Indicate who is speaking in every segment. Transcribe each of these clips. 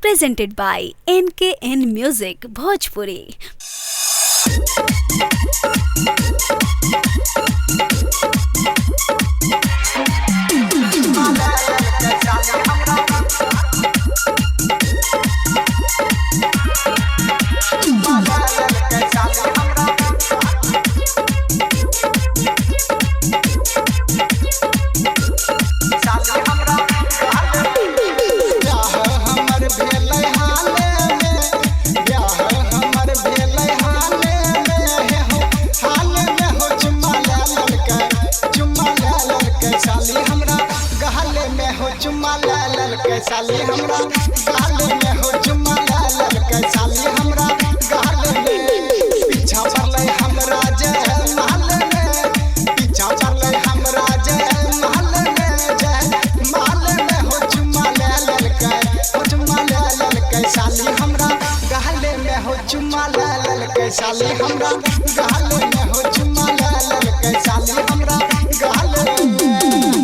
Speaker 1: presented by NKN Music Bhojpuri.
Speaker 2: साली हमरा गाल में हो चुम्मा लाल के साली हमरा गाल में पीछा पड़ले हमरा जय महल में पीछा पड़ले हमरा जय महल में हो चुम्मा लाल के हो चुम्मा लाल के साली हमरा गाल में हो चुम्मा लाल के साली हमरा गाल में हो चुम्मा लाल के साली हमरा गाल में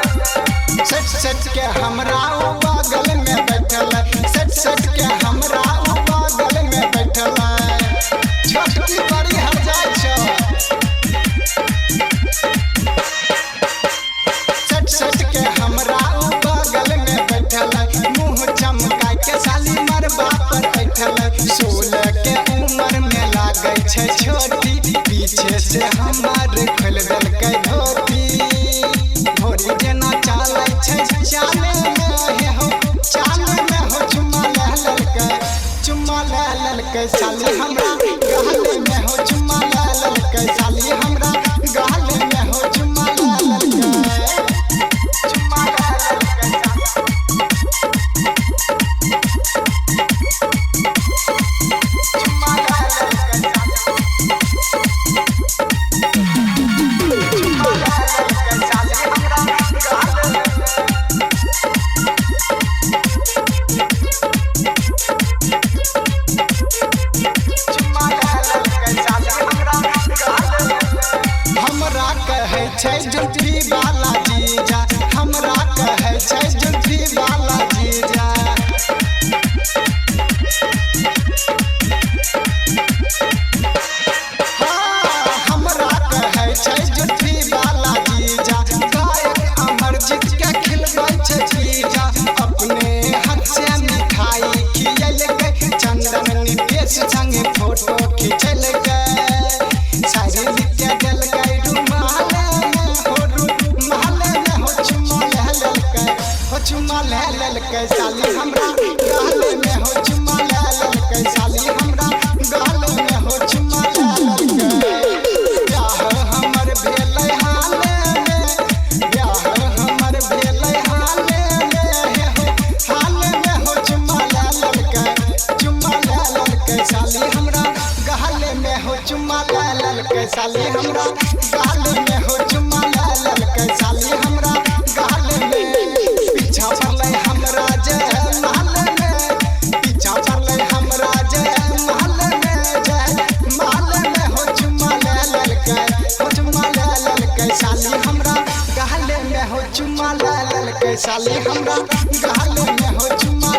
Speaker 2: सच के हमरा बगल में बैठल सच के हमरा बगल में बैठल छोटकी बड़ी हर जाय सच के हमरा बगल में बैठल मुंह चमका के साली मरबा पर बैठल 16 के उम्र में लागे छै छोटी पीछे से हमार खोल दल के धोती भोरी जेना चाले छै चाले में हो चुम्मा लाल के साली हमरा गाल में हो चुम्मा लाल के साली हमरा गाल में हो चुम्मा लाल के चुम्मा लाल हमरा कहे छै जुठी वाला जीजा हमरा कहे छै जुठी वाला जीजा हमरा कहे छै जुठी वाला जीजा गायक अमरजीत के खिलबै छै जीजा अपने हाथ से मिठाई खियल के चंदन नितेश संगे फोटो खिंचल के सारी लिखे गल के चुम्मा लाल के साली हमरा गाल में हो चुम्मा लाल के साली हमरा गाल में हो चुम्मा लाल के ब्याह हमर भेलै हाल में ब्याह हमर भेलै हाल में हो चुम्मा लाल के साली हमरा गाल में हो चुम्मा लाल के साली हमरा गाल में हो चुम्मा लाल के साली हमरा गाल में पीछा पड़ले हमरा जय महल में पीछा पड़ले हमरा जय महल में हो चुम्मा लाल के साली हमरा गाल में हो चुम्मा लाल के साली हमरा गाल में हो चुम्मा